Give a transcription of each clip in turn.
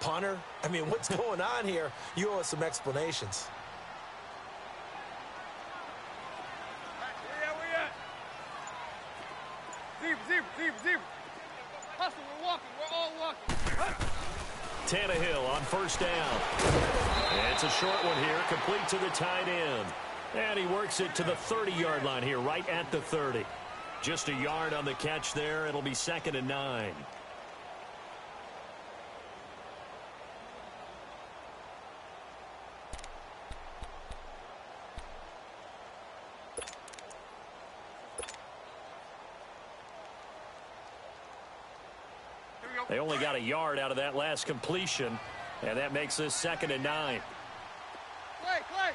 punter? I mean, what's going on here? You owe us some explanations. Zebra. Hustle, we're walking. We're all walking. Tannehill on first down. It's a short one here, complete to the tight end. And he works it to the 30-yard line here, right at the 30. Just a yard on the catch there. It'll be 2nd and 9. They only got a yard out of that last completion, and that makes this 2nd and 9. Clay.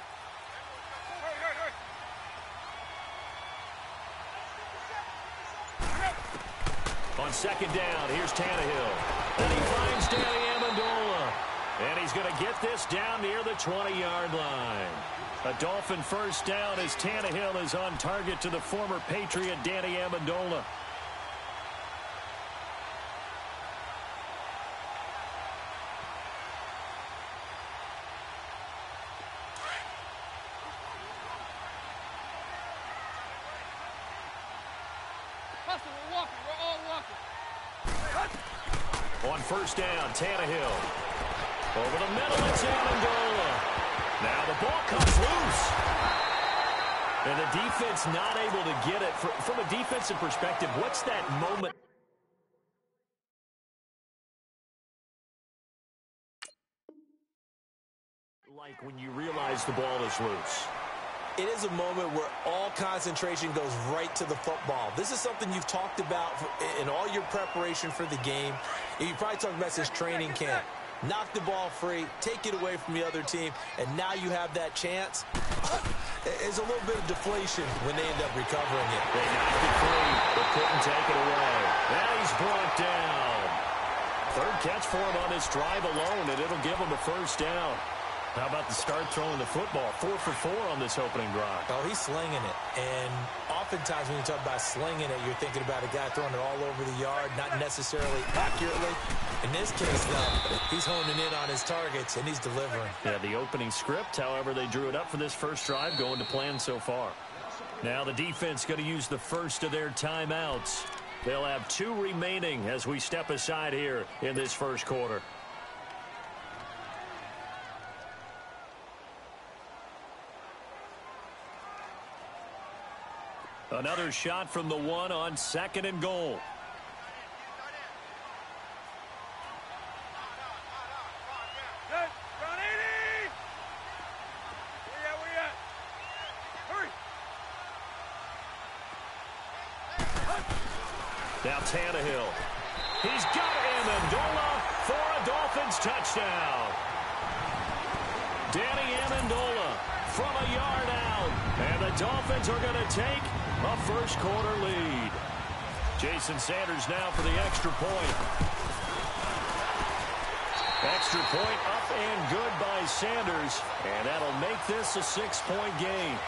On 2nd down, here's Tannehill. And he finds Danny Amendola. And he's going to get this down near the 20-yard line. A Dolphin first down as Tannehill is on target to the former Patriot Danny Amendola. On first down, Tannehill. Over the middle, it's Amendola. Now the ball comes loose. And the defense not able to get it. From a defensive perspective, what's that moment? Like when you realize the ball is loose. It is a moment where all concentration goes right to the football. This is something you've talked about in all your preparation for the game. You probably talked about this training camp. Knock the ball free, take it away from the other team, and now you have that chance. There's a little bit of deflation when they end up recovering it. They knocked it free, but couldn't take it away. And he's brought down. 3rd catch for him on this drive alone, and it'll give him a first down. How about the start throwing the football? 4 for 4 on this opening drive. Oh, he's slinging it. And oftentimes when you talk about slinging it, you're thinking about a guy throwing it all over the yard, not necessarily accurately. In this case, though, he's honing in on his targets, and he's delivering. Yeah, the opening script, however, they drew it up for this first drive, going to plan so far. Now the defense going to use the first of their timeouts. They'll have 2 remaining as we step aside here in this first quarter. Another shot from the 1 on 2nd and goal. Now Tannehill. He's got Amendola for a Dolphins touchdown. Danny Amendola from a yard out. And the Dolphins are going to take a first quarter lead. Jason Sanders now for the extra point. Extra point up and good by Sanders. And that'll make this a 6-point game.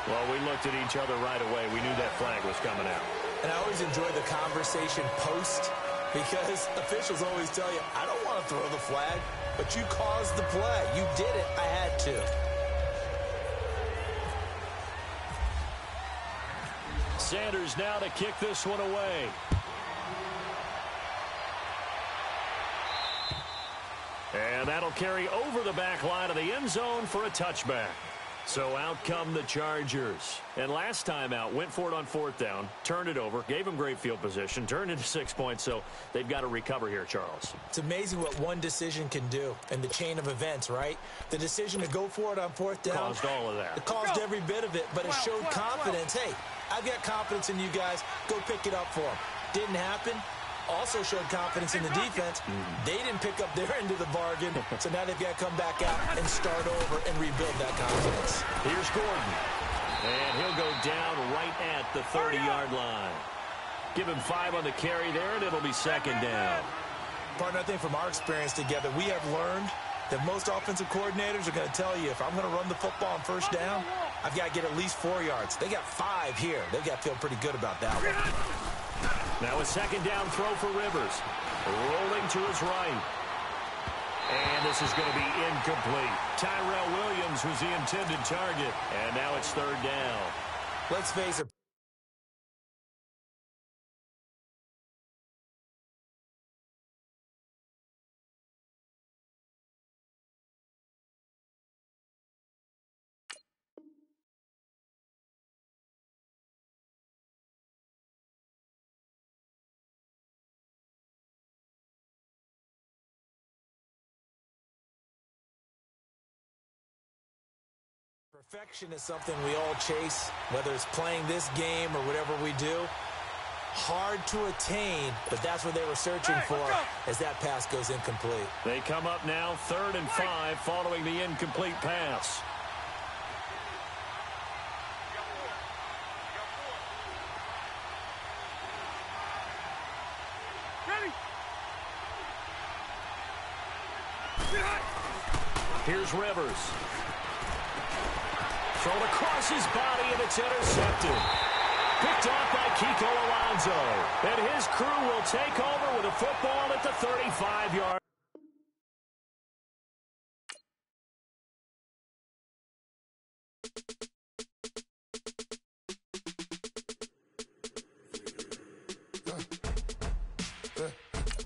Well, we looked at each other right away. We knew that flag was coming out. And I always enjoy the conversation post because officials always tell you, I don't want to throw the flag, but you caused the play. You did it. I had to. Sanders now to kick this one away. And that'll carry over the back line of the end zone for a touchback. So out come the Chargers. And last time out, went for it on 4th down, turned it over, gave them great field position, turned into 6 points, so they've got to recover here, Charles. It's amazing what one decision can do in the chain of events, right? The decision to go for it on 4th down. Caused all of that. It caused every bit of it, but it showed confidence. Hey, I've got confidence in you guys. Go pick it up for them. Didn't happen. Also showed confidence in the defense. They didn't pick up their end of the bargain, so now they've got to come back out and start over and rebuild that confidence. Here's Gordon. And he'll go down right at the 30-yard line. Give him 5 on the carry there, and it'll be 2nd down. Partner, I think from our experience together, we have learned that most offensive coordinators are going to tell you, if I'm going to run the football on 1st down, I've got to get at least 4 yards. They got 5 here. They've got to feel pretty good about that one. Now a second down throw for Rivers. Rolling to his right. And this is going to be incomplete. Tyrell Williams was the intended target. And now it's third down. Let's face it. Perfection is something we all chase, whether it's playing this game or whatever we do. Hard to attain, but that's what they were searching for as that pass goes incomplete. They come up now 3rd and 5 following the incomplete pass. Ready? Here's Rivers. Thrown across his body, and it's intercepted. Picked off by Kiko Alonso. And his crew will take over with a football at the 35-yard.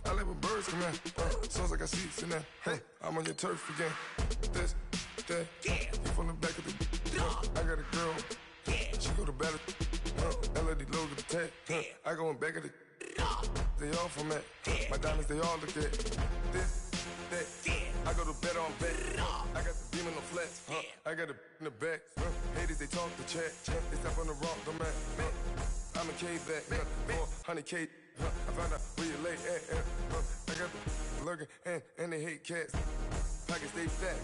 I live with birds come in. Sounds like I see seats in there. Hey, I'm on your turf again. This, that, you from the back of the. I got a girl. She go to battle. LED logo the tag. I go in back of the. They all from that. My diamonds, they all look at. This, that. I go to bed on bed. I got the beam in the flats. I got it in the back. Haters, they talk the chat. They step on the rock, the man. I'm a K-back. 400K. I found out where you lay at. I got the lurking and they hate cats. Pockets stay fat.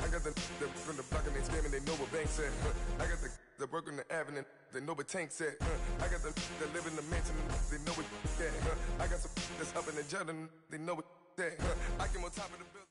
I got the from the block and they screaming, they know what banks at. I got the work on the avenue, they know what tanks at. I got the live in the mansion, they know what that. I got some that's up in the Jordan, they know what that. I came on top of the building.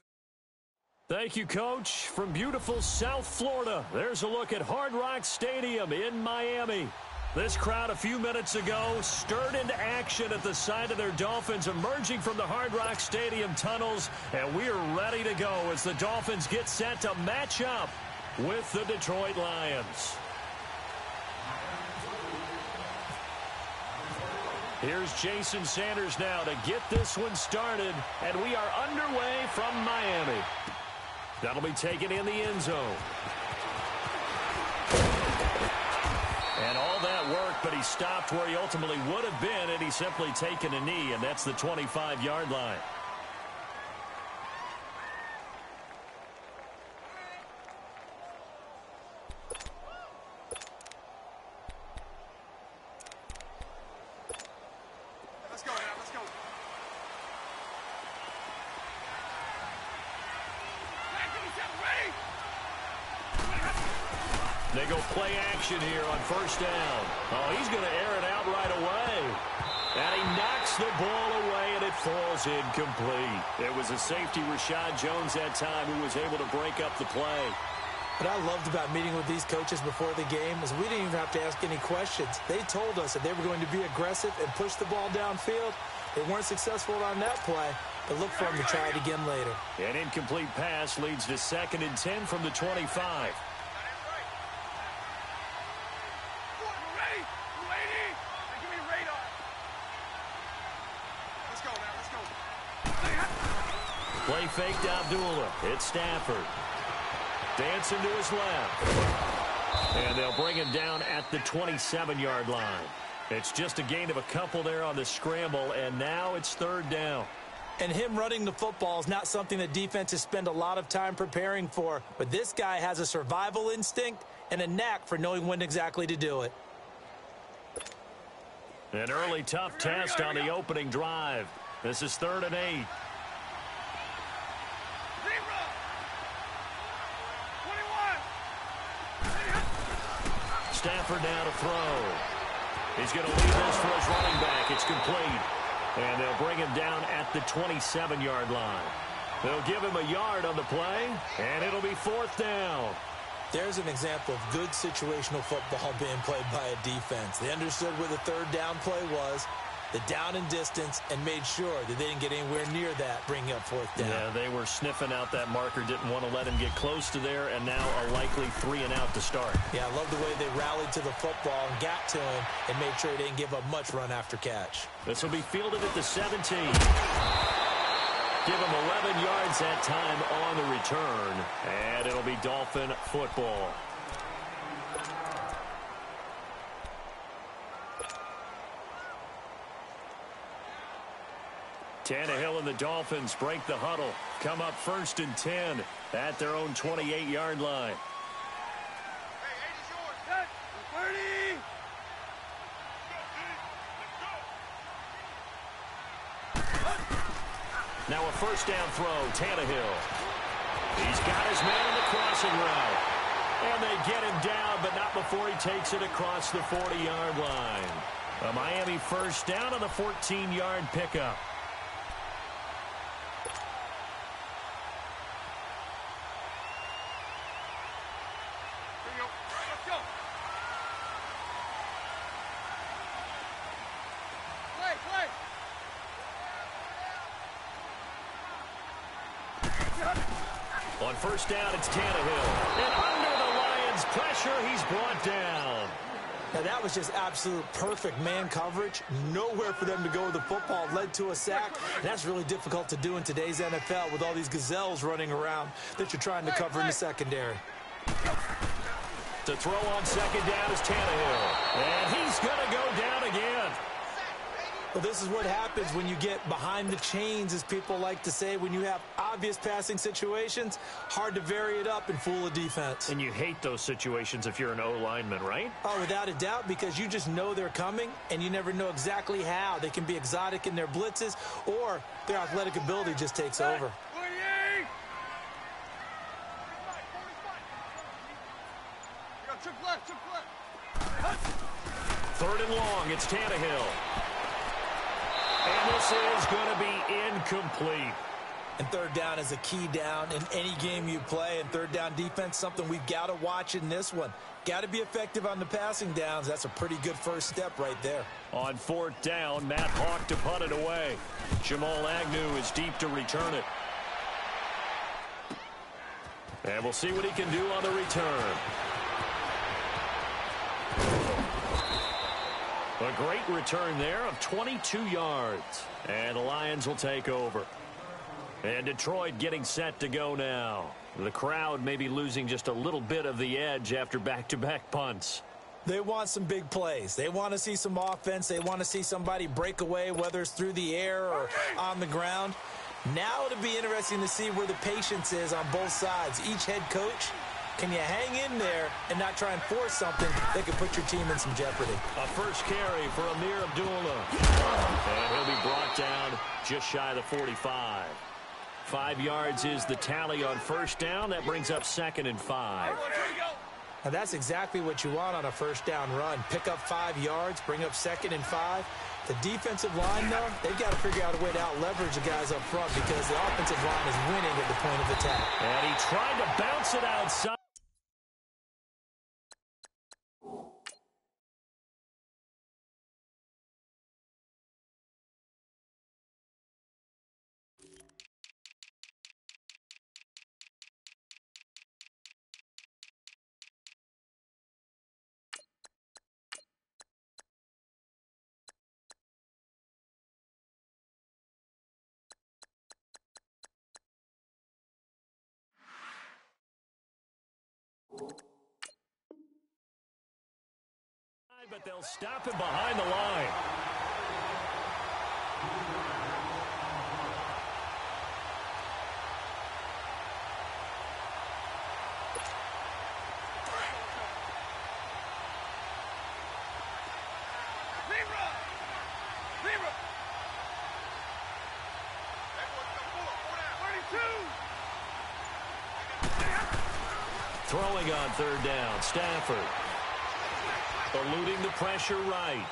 Thank you, Coach. From beautiful South Florida, there's a look at Hard Rock Stadium in Miami. This crowd a few minutes ago stirred into action at the side of their Dolphins emerging from the Hard Rock Stadium tunnels, and we are ready to go as the Dolphins get set to match up with the Detroit Lions. Here's Jason Sanders now to get this one started, and we are underway from Miami. That'll be taken in the end zone. And all that work, but he stopped where he ultimately would have been had he simply taken a knee, and that's the 25-yard line. Let's go now, let's go. Ready? They go play action here on first down. Oh, he's going to air it out right away. And he knocks the ball away, and it falls incomplete. It was a safety, Rashad Jones, that time, who was able to break up the play. What I loved about meeting with these coaches before the game is we didn't even have to ask any questions. They told us that they were going to be aggressive and push the ball downfield. They weren't successful on that play, but look for them to try it again later. An incomplete pass leads to 2nd and 10 from the 25. Play fake to Abdullah. It's Stafford. Dancing to his left. And they'll bring him down at the 27-yard line. It's just a gain of a couple there on the scramble, and now it's 3rd down. And him running the football is not something that defenses spend a lot of time preparing for. But this guy has a survival instinct and a knack for knowing when exactly to do it. An early tough test on the opening drive. This is 3rd and 8. Stafford now to throw. He's going to leave this for his running back. It's complete. And they'll bring him down at the 27-yard line. They'll give him a yard on the play, and it'll be 4th down. There's an example of good situational football being played by a defense. They understood where the 3rd down play was. the down and distance and made sure that they didn't get anywhere near that, bringing up fourth down. Yeah, they were sniffing out that marker, didn't want to let him get close to there, and now a likely 3-and-out to start. Yeah, I love the way they rallied to the football and got to him and made sure they didn't give up much run after catch. This will be fielded at the 17. Give him 11 yards that time on the return, and it'll be Dolphin football. Tannehill and the Dolphins break the huddle. Come up 1st and 10 at their own 28-yard line. Hey, 80's yours. Set. 30. Now a first down throw, Tannehill. He's got his man on the crossing route. And they get him down, but not before he takes it across the 40-yard line. A Miami first down on the 14-yard pickup. Let's go. Play. On first down, it's Tannehill. And under the Lions' pressure, he's brought down. Now, that was just absolute perfect man coverage. Nowhere for them to go with the football. Led to a sack. And that's really difficult to do in today's NFL with all these gazelles running around that you're trying to cover in the secondary. To throw on second down is Tannehill. And he's going to go down again. Well, this is what happens when you get behind the chains, as people like to say. When you have obvious passing situations, hard to vary it up and fool a defense. And you hate those situations if you're an O-lineman, right? Oh, without a doubt, because you just know they're coming, and you never know exactly how. They can be exotic in their blitzes, or their athletic ability just takes over. 28. Trick left. 3rd and long, it's Tannehill. And this is going to be incomplete. And third down is a key down in any game you play. And third down defense, something we've got to watch in this one. Got to be effective on the passing downs. That's a pretty good first step right there. On 4th down, Matt Hawk to punt it away. Jamal Agnew is deep to return it. And we'll see what he can do on the return. A great return there of 22 yards. And the Lions will take over. And Detroit getting set to go now. The crowd may be losing just a little bit of the edge after back-to-back punts. They want some big plays. They want to see some offense. They want to see somebody break away, whether it's through the air or on the ground. Now it'll be interesting to see where the patience is on both sides. Each head coach, can you hang in there and not try and force something that could put your team in some jeopardy? A first carry for Amir Abdullah. And he'll be brought down just shy of the 45. 5 yards is the tally on first down. That brings up 2nd and 5. Now that's exactly what you want on a first down run. Pick up 5 yards, bring up 2nd and 5. The defensive line, though, they've got to figure out a way to out-leverage the guys up front because the offensive line is winning at the point of attack. And he tried to bounce it outside. But they'll stop him behind the line. Zebra. 32. Throwing on third down, Stafford. Eluding the pressure right.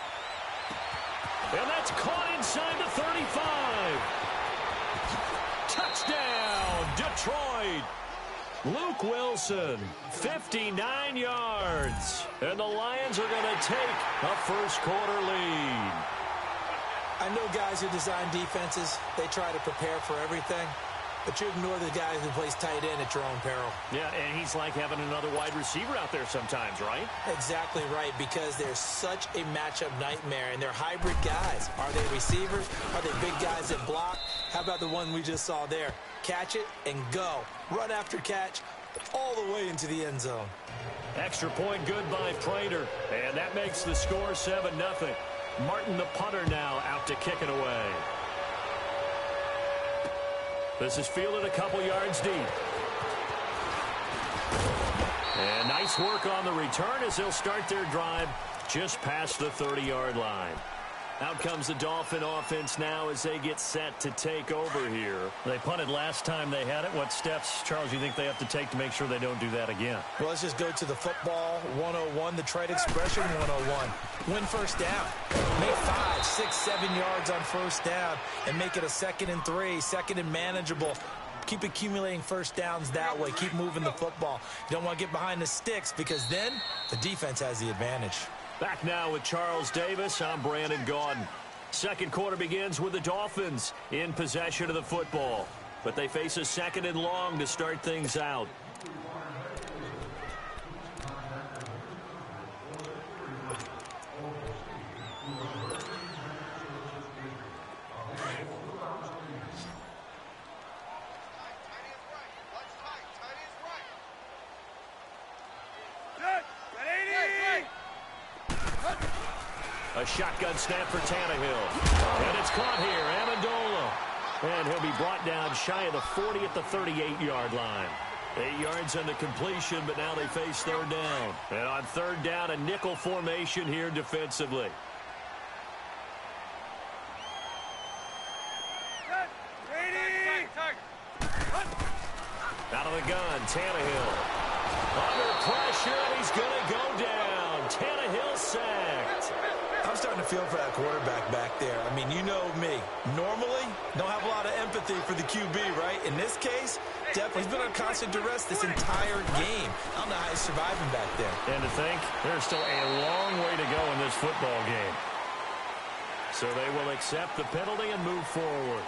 And that's caught inside the 35. Touchdown, Detroit. Luke Wilson, 59 yards. And the Lions are going to take a first quarter lead. I know guys who design defenses, they try to prepare for everything, but you ignore the guy who plays tight end at your own peril. Yeah, and he's like having another wide receiver out there sometimes, right? Exactly right, because they're such a matchup nightmare, and they're hybrid guys. Are they receivers? Are they big guys that block? How about the one we just saw there? Catch it and go. Run after catch all the way into the end zone. Extra point good by Prater, and that makes the score 7-0. Martin, the punter, now out to kick it away. This is fielded a couple yards deep. And nice work on the return as they'll start their drive just past the 30-yard line. Out comes the Dolphin offense now as they get set to take over here. They punted last time they had it. What steps, Charles, you think they have to take to make sure they don't do that again? Well, let's just go to the football 101, the trade expression 101. Win first down. Make 5, 6, 7 yards on first down and make it a 2nd and 3, 2nd and manageable. Keep accumulating first downs that way. Keep moving the football. You don't want to get behind the sticks because then the defense has the advantage. Back now with Charles Davis. I'm Brandon Gaudin. Second quarter begins with the Dolphins in possession of the football. But they face a 2nd and long to start things out. A shotgun snap for Tannehill. And it's caught here, Amendola. And he'll be brought down shy of the 40 at the 38-yard line. 8 yards on the completion, but now they face 3rd down. And on 3rd down, a nickel formation here defensively. Out of the gun, Tannehill. Under pressure, and he's going to go down. Tannehill sacked. I'm starting to feel for that quarterback back there. I mean, you know me. Normally, don't have a lot of empathy for the QB, right? In this case, definitely he's been on constant duress this entire game. I don't know how he's surviving back there. And to think, there's still a long way to go in this football game. So they will accept the penalty and move forward.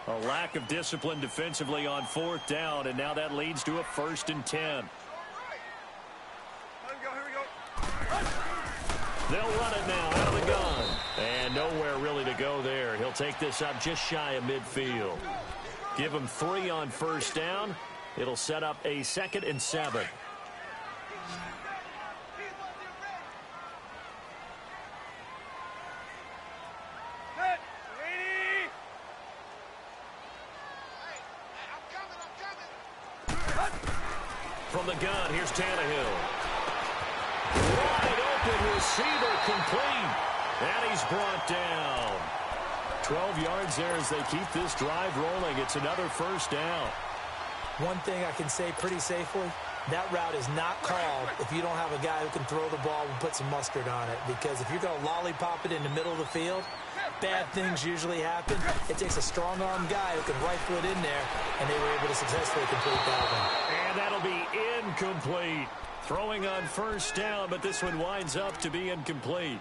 A lack of discipline defensively on 4th down, and now that leads to a 1st and 10. They'll run it now out of the gun. And nowhere really to go there. He'll take this up just shy of midfield. Give him 3 on 1st down. It'll set up a 2nd and 7. From the gun, here's Tannehill. Wide open receiver complete. And he's brought down. 12 yards there as they keep this drive rolling. It's another 1st down. One thing I can say pretty safely, that route is not called if you don't have a guy who can throw the ball and put some mustard on it. Because if you're going to lollipop it in the middle of the field, bad things usually happen. It takes a strong-arm guy who can rifle it in there, and they were able to successfully complete that one. And that'll be incomplete. Throwing on 1st down, but this one winds up to be incomplete.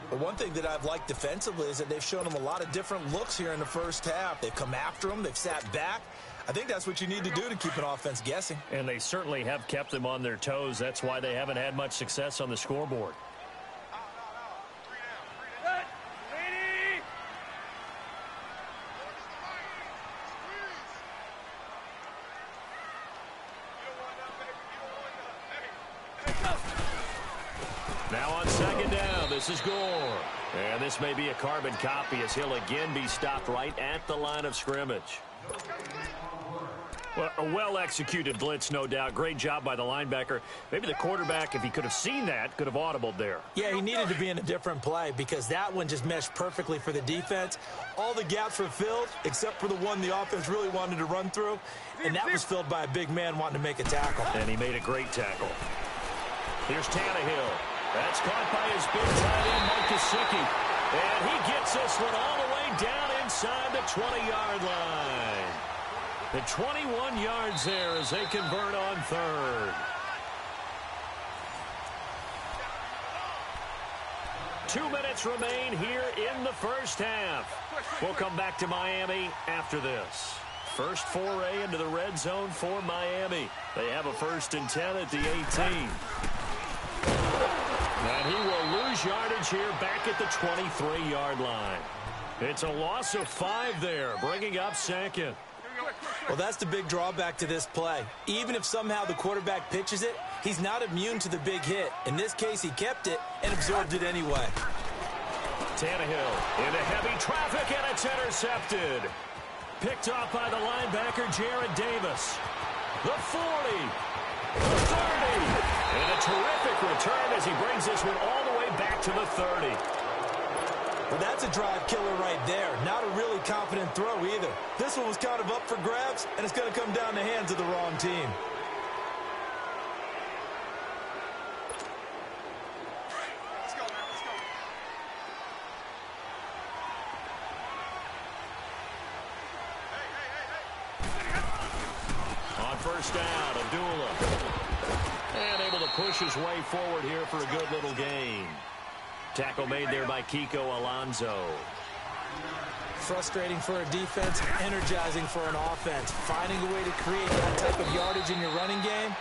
But one thing that I've liked defensively is that they've shown them a lot of different looks here in the first half. They've come after them. They've sat back. I think that's what you need to do to keep an offense guessing. And they certainly have kept them on their toes. That's why they haven't had much success on the scoreboard. Now on 2nd down, this is Gore. And this may be a carbon copy as he'll again be stopped right at the line of scrimmage. Well, a well-executed blitz, no doubt. Great job by the linebacker. Maybe the quarterback, if he could have seen that, could have audibled there. Yeah, he needed to be in a different play because that one just meshed perfectly for the defense. All the gaps were filled except for the one the offense really wanted to run through, and that was filled by a big man wanting to make a tackle. And he made a great tackle. Here's Tannehill. That's caught by his big tight end, Mike Gesicki. And he gets this one all the way down inside the 20-yard line. The 21 yards there as they convert on third. 2 minutes remain here in the first half. We'll come back to Miami after this. First foray into the red zone for Miami. They have a 1st and 10 at the 18. And he will lose yardage here back at the 23-yard line. It's a loss of 5 there, bringing up second. Well, that's the big drawback to this play. Even if somehow the quarterback pitches it, he's not immune to the big hit. In this case, he kept it and absorbed it anyway. Tannehill into heavy traffic, and it's intercepted. Picked off by the linebacker, Jared Davis. The 40. The 30. And a terrific return as he brings this one all the way back to the 30. Well, that's a drive killer right there. Not a really confident throw either. This one was kind of up for grabs, and it's going to come down the hands of the wrong team. Let's go, man. Let's go. On first down, Abdullah. And able to push his way forward here for a good little gain. Tackle made there by Kiko Alonso. Frustrating for a defense, energizing for an offense. Finding a way to create that type of yardage in your running game,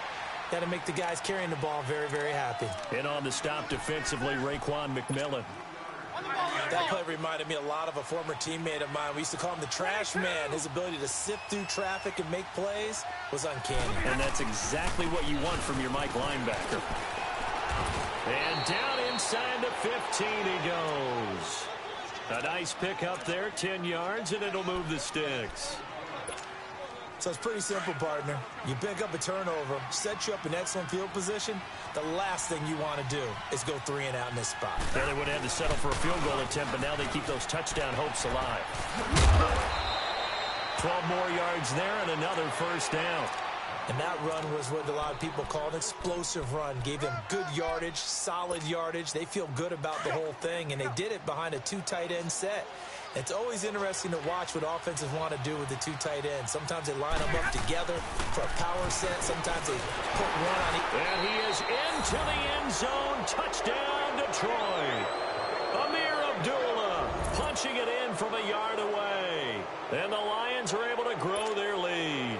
got to make the guys carrying the ball very, very happy. And on the stop defensively, Raekwon McMillan. That play reminded me a lot of a former teammate of mine. We used to call him the trash man. His ability to sift through traffic and make plays was uncanny. And that's exactly what you want from your Mike linebacker. And down inside the 15 he goes. A nice pick up there, 10 yards, and it'll move the sticks. So it's pretty simple, partner. You pick up a turnover, set you up in excellent field position. The last thing you want to do is go 3 and out in this spot. Yeah, they would have had to settle for a field goal attempt, but now they keep those touchdown hopes alive. 12 more yards there and another first down. And that run was what a lot of people call an explosive run. Gave them good yardage, solid yardage. They feel good about the whole thing, and they did it behind a 2 tight end set. It's always interesting to watch what offenses want to do with the 2 tight ends. Sometimes they line them up together for a power set. Sometimes they put one on each. And he is into the end zone. Touchdown, Detroit. Amir Abdullah punching it in from a yard away. And the Lions are able to grow their lead.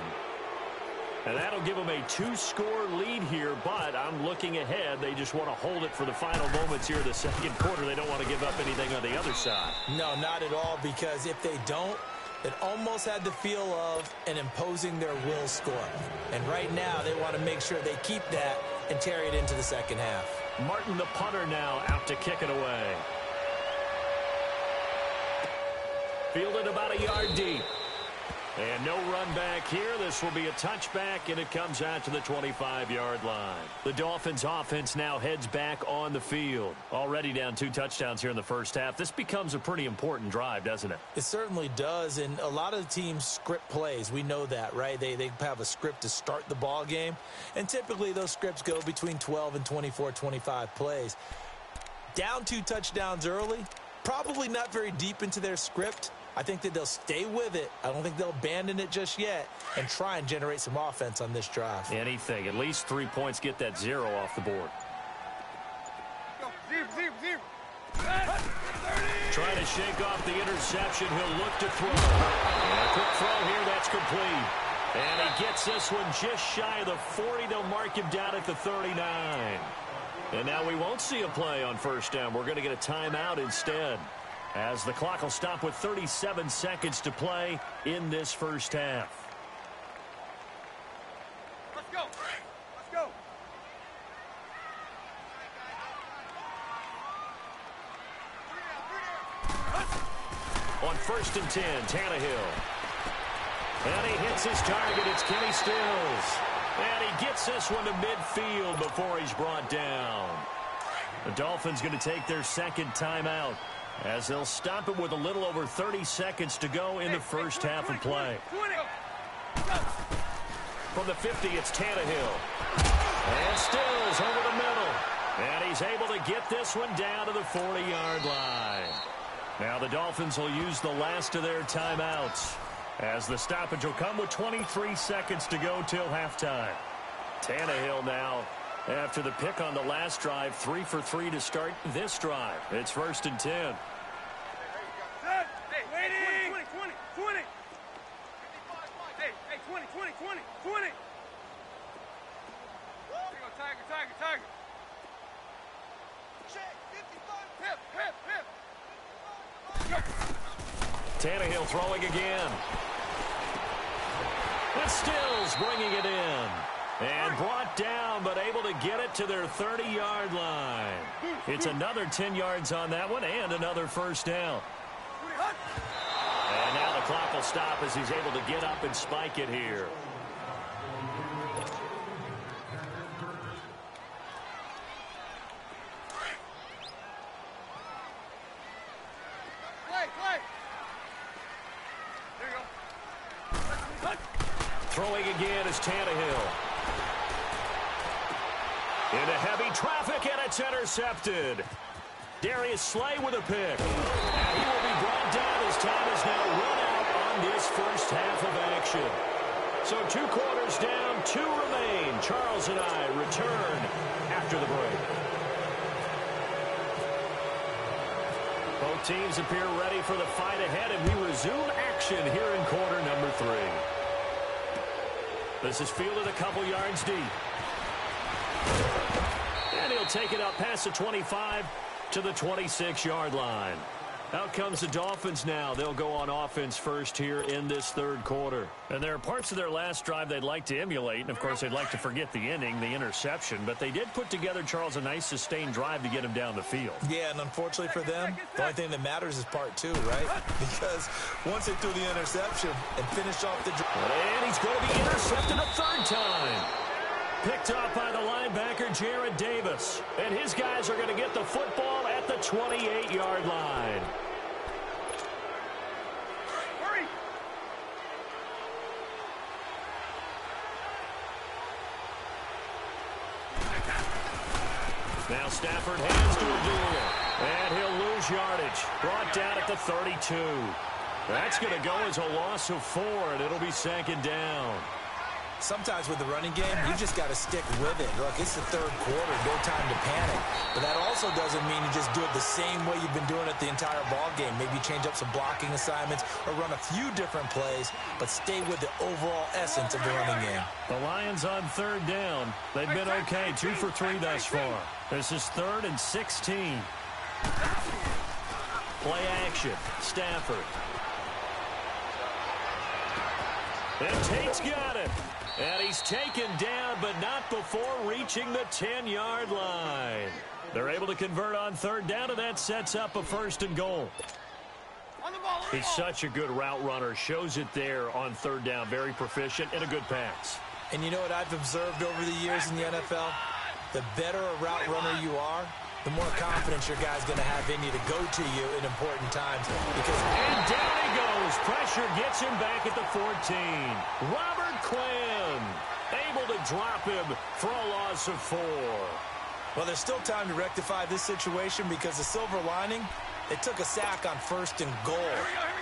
And that'll give them a 2-score lead here, but I'm looking ahead. They just want to hold it for the final moments here in the second quarter. They don't want to give up anything on the other side. No, not at all, because if they don't, it almost had the feel of an imposing their will score. And right now, they want to make sure they keep that and carry it into the second half. Martin, the punter, now out to kick it away. Fielded about a yard deep. And no run back here. This will be a touchback, and it comes out to the 25-yard line. The Dolphins' offense now heads back on the field. Already down 2 touchdowns here in the first half. This becomes a pretty important drive, doesn't it? It certainly does, and a lot of the teams script plays. We know that, right? They have a script to start the ball game, and typically those scripts go between 12 and 24, 25 plays. Down 2 touchdowns early, probably not very deep into their script. I think that they'll stay with it. I don't think they'll abandon it just yet and try and generate some offense on this drive. Anything. At least 3 points, get that 0 off the board. Go. Zero. Trying to shake off the interception. He'll look to throw. And a quick throw here. That's complete. And he gets this one just shy of the 40. They'll mark him down at the 39. And now we won't see a play on first down. We're going to get a timeout instead, as the clock will stop with 37 seconds to play in this first half. Let's go. Let's go. On 1st and 10, Tannehill. And he hits his target. It's Kenny Stills. And he gets this one to midfield before he's brought down. The Dolphins going to take their second timeout, as they'll stop it with a little over 30 seconds to go in the first half of play. From the 50, it's Tannehill. And Stills over the middle. And he's able to get this one down to the 40-yard line. Now the Dolphins will use the last of their timeouts, as the stoppage will come with 23 seconds to go till halftime. Tannehill now, after the pick on the last drive, 3 for 3 to start this drive. It's 1st and 10. Hey, waiting! 20. Hey, 20. There you go, Tiger. Check, 55. Hip. Tannehill throwing again. With Stills bringing it in. And brought down, but able to get it to their 30-yard line. It's another 10 yards on that one and another first down. And now the clock will stop as he's able to get up and spike it here. Play. There you go. Throwing again is Tannehill. Into heavy traffic, and it's intercepted. Darius Slay with a pick. And he will be brought down as time is now run out on this first half of action. So 2 quarters down, 2 remain. Charles and I return after the break. Both teams appear ready for the fight ahead, and we resume action here in quarter number 3. This is fielded a couple yards deep. And he'll take it up past the 25 to the 26-yard line. Out comes the Dolphins now. They'll go on offense first here in this third quarter. And there are parts of their last drive they'd like to emulate. And, of course, they'd like to forget the inning, the interception. But they did put together, Charles, a nice sustained drive to get him down the field. Yeah, and unfortunately for them, the only thing that matters is part 2, right? Because once they threw the interception and finished off the drive. And he's going to be intercepted a 3rd time. Picked up by the linebacker, Jared Davis. And his guys are going to get the football at the 28-yard line. Hurry! Now Stafford hands to Abdullah. And he'll lose yardage. Brought down at the 32. That's going to go as a loss of 4, and it'll be 2nd down. Sometimes with the running game, you just got to stick with it. Look, it's the third quarter, no time to panic. But that also doesn't mean you just do it the same way you've been doing it the entire ball game. Maybe change up some blocking assignments or run a few different plays, but stay with the overall essence of the running game. The Lions on 3rd down. They've been okay, 2 for 3 thus far. This is 3rd and 16. Play action, Stafford. And Tate's got it. And he's taken down, but not before reaching the 10-yard line. They're able to convert on 3rd down, and that sets up a 1st and goal. He's such a good route runner. Shows it there on 3rd down. Very proficient and a good pass. And you know what I've observed over the years in the NFL? The better a route runner you are, the more confidence your guy's going to have in you to go to you in important times. And down he goes. Pressure gets him back at the 14. Robert Quinn able to drop him for a loss of 4. Well, there's still time to rectify this situation because the silver lining, they took a sack on 1st and goal.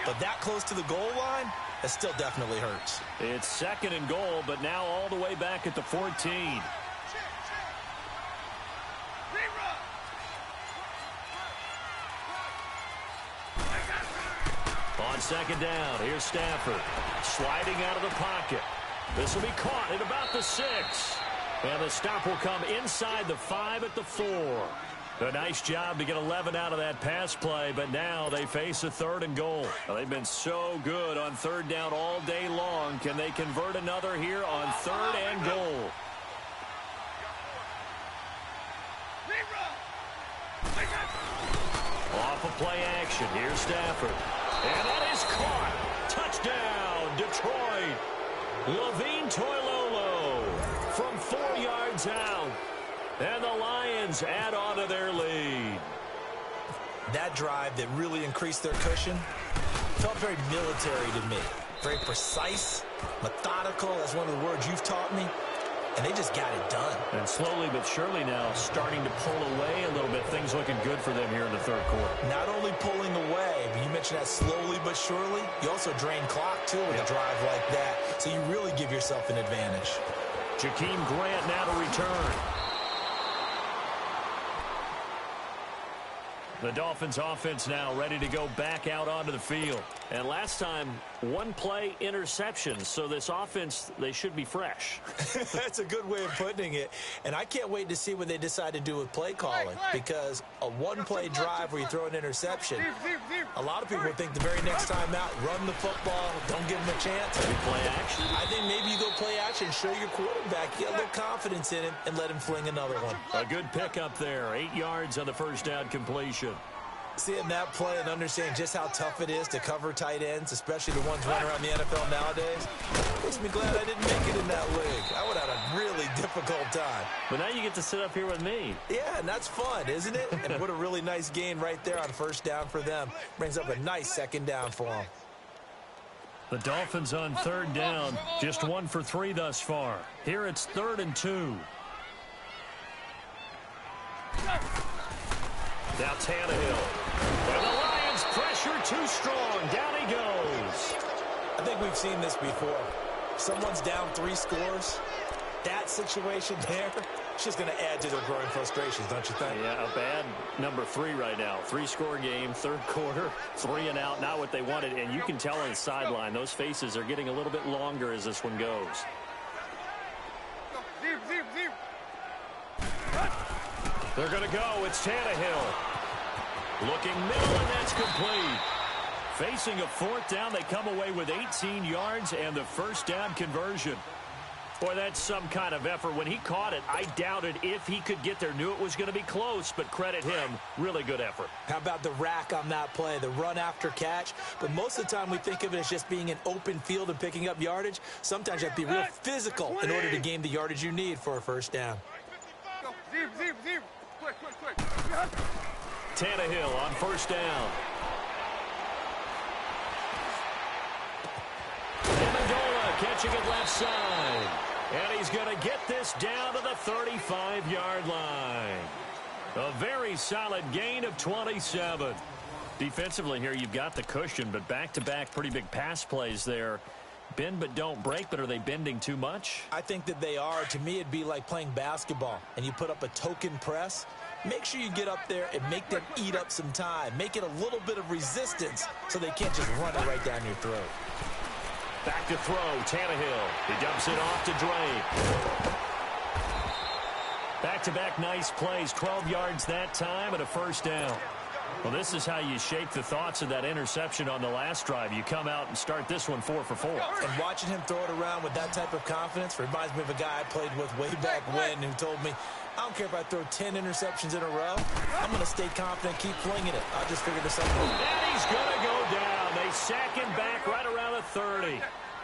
But that close to the goal line, that still definitely hurts. It's 2nd and goal, but now all the way back at the 14. On 2nd down, here's Stafford sliding out of the pocket. This will be caught at about the 6. And the stop will come inside the 5 at the 4. A nice job to get 11 out of that pass play, but now they face a 3rd and goal. Well, they've been so good on 3rd down all day long. Can they convert another here on 3rd and goal? Off of play action, here's Stafford. And that is caught. Touchdown, Detroit. Levine Toilolo from 4 yards out. And the Lions add on to their lead. That drive that really increased their cushion felt very military to me. Very precise, methodical. That's one of the words you've taught me. and they just got it done. And slowly but surely now starting to pull away a little bit. Things looking good for them here in the third quarter. Not only pulling away, but you mentioned that slowly but surely, you also drain clock, too, with a drive like that. So you really give yourself an advantage. Jakeem Grant now to return. The Dolphins offense now ready to go back out onto the field. And last time, one play interception. So this offense, they should be fresh. That's a good way of putting it. And I can't wait to see what they decide to do with play calling. Because a one-play drive where you throw an interception, a lot of people think the very next time out, run the football, don't give them a chance. Maybe play action? I think maybe you go play action, show your quarterback, get a little confidence in him, and let him fling another one. A good pickup there. 8 yards on the first down completion. Seeing that play and understanding just how tough it is to cover tight ends, especially the ones running around the NFL nowadays, makes me glad I didn't make it in that league. I would have had a really difficult time. But now you get to sit up here with me. Yeah, and that's fun, isn't it? And what a really nice gain right there on first down for them. Brings up a nice second down for them. The Dolphins on third down, just 1 for 3 thus far. Here it's 3rd and 2. Now Tannehill. And the Lions pressure too strong. Down he goes. I think we've seen this before. Someone's down 3 scores. That situation there, it's just going to add to their growing frustrations, don't you think? Yeah, a bad number 3 right now. 3-score game, third quarter, 3 and out. Not what they wanted. And you can tell on the sideline, those faces are getting a little bit longer as this one goes. They're going to go. It's Tannehill. Looking middle, and that's complete. Facing a 4th down, they come away with 18 yards and the first down conversion. Boy, that's some kind of effort. When he caught it, I doubted if he could get there. Knew it was going to be close, but credit him. Really good effort. How about the rack on that play, the run after catch? But most of the time we think of it as just being an open field and picking up yardage. Sometimes you have to be real physical in order to gain the yardage you need for a first down. Tannehill on first down. Amendola catching it left side. And he's going to get this down to the 35-yard line. A very solid gain of 27. Defensively here, you've got the cushion, but back-to-back pretty big pass plays there. Bend but don't break, but are they bending too much? I think that they are. To me, it'd be like playing basketball, and you put up a token press. Make sure you get up there and make them eat up some time. Make it a little bit of resistance so they can't just run it right down your throat. Back to throw, Tannehill. He dumps it off to Drake. Back-to-back nice plays, 12 yards that time and a first down. Well, this is how you shake the thoughts of that interception on the last drive. You come out and start this one 4 for 4. And watching him throw it around with that type of confidence reminds me of a guy I played with way back when who told me, I don't care if I throw 10 interceptions in a row. I'm going to stay confident, keep flinging it. I'll just figure this out. And he's going to go down. They sack him back right around the 30.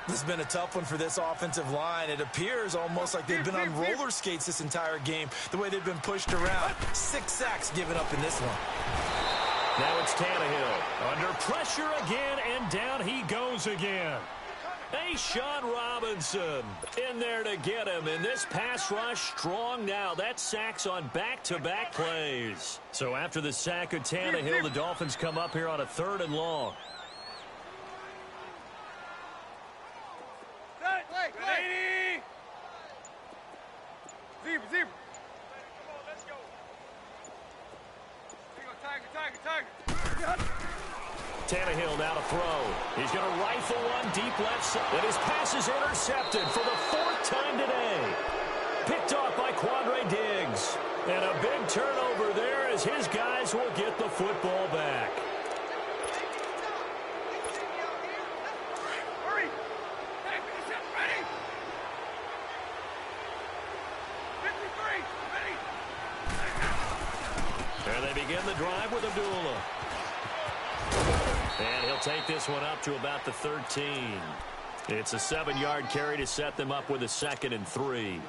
This has been a tough one for this offensive line. It appears almost like they've been on roller skates this entire game, the way they've been pushed around. 6 sacks given up in this one. Now it's Tannehill. Under pressure again, and down he goes again. Hey, Sean Robinson in there to get him. And this pass rush strong now. That sacks on back-to-back plays. So after the sack of Tannehill, the Dolphins come up here on a 3rd and long. Zebra. Come on, let's go. Here you go, Tiger. Tannehill now to throw. He's going to rifle one deep left side. And his pass is intercepted for the 4th time today. Picked off by Quandre Diggs. And a big turnover there as his guys will get the football back. Hurry. Ready. 53. Ready. And they begin the drive with Abdullah. And he'll take this one up to about the 13. It's a 7-yard carry to set them up with a 2nd and 3.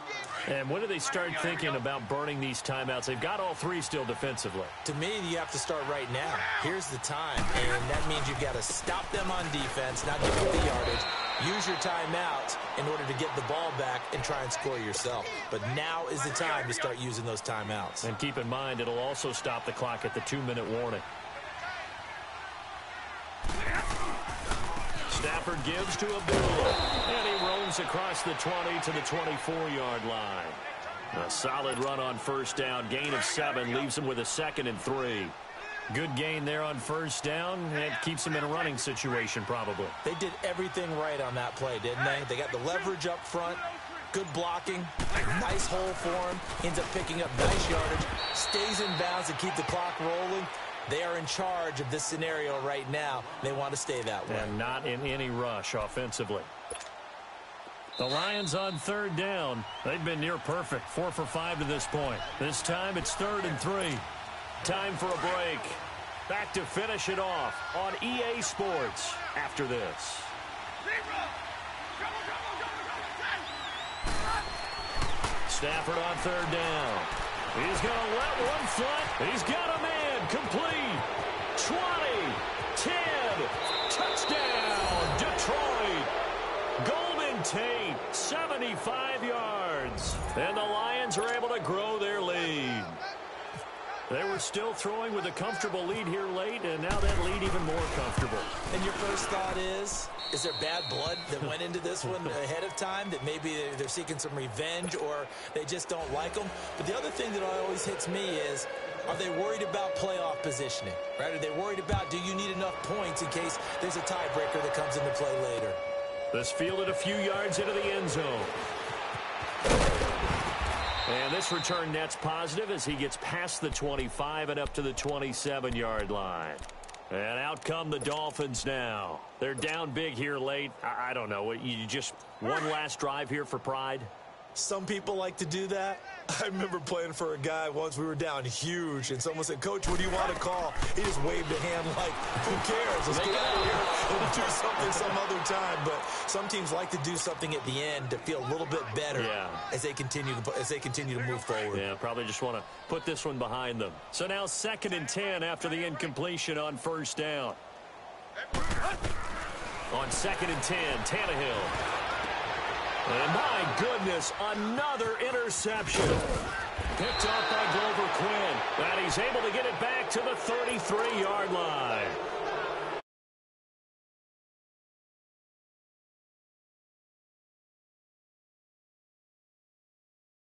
And when do they start thinking about burning these timeouts? They've got all 3 still defensively. To me, you have to start right now. Here's the time, and that means you've got to stop them on defense, not give them the yardage, Use your timeouts in order to get the ball back and try and score yourself. But now is the time to start using those timeouts. And keep in mind, it'll also stop the clock at the 2-minute warning. Stafford gives to Abdullah, and he roams across the 20 to the 24-yard line. A solid run on first down, gain of 7, leaves him with a 2nd and 3. Good gain there on first down. It keeps him in a running situation, probably. They did everything right on that play, didn't they? They got the leverage up front, good blocking, nice hole for him, ends up picking up nice yardage, stays in bounds to keep the clock rolling. They are in charge of this scenario right now. They want to stay that way. And not in any rush offensively. The Lions on 3rd down. They've been near perfect, 4 for 5 to this point. This time it's 3rd and 3. Time for a break. Back to finish it off on EA Sports after this. Stafford on 3rd down. He's going to let one fly. He's got a man. Complete. 20. 10. Touchdown. Detroit. Golden Tate. 75 yards. And the Lions are able to grow their lead. They were still throwing with a comfortable lead here late, and now that lead even more comfortable. And your first thought is there bad blood that went into this one ahead of time, that maybe they're seeking some revenge or they just don't like them? But the other thing that always hits me is, are they worried about playoff positioning? Right? Are they worried about, do you need enough points in case there's a tiebreaker that comes into play later? This fielded a few yards into the end zone. And this return net's positive as he gets past the 25 and up to the 27-yard line. And out come the Dolphins now. They're down big here late. I don't know. You just one last drive here for pride? Some people like to do that. I remember playing for a guy once. We were down huge, and someone said, "Coach, what do you want to call?" He just waved a hand like, who cares? Let's get out of here and do something some other time. But some teams like to do something at the end to feel a little bit better as they continue to move forward. Yeah, probably just want to put this one behind them. So now 2nd and 10 after the incompletion on first down. On 2nd and 10, Tannehill. And my goodness, another interception. Picked off by Glover Quinn. And he's able to get it back to the 33-yard line.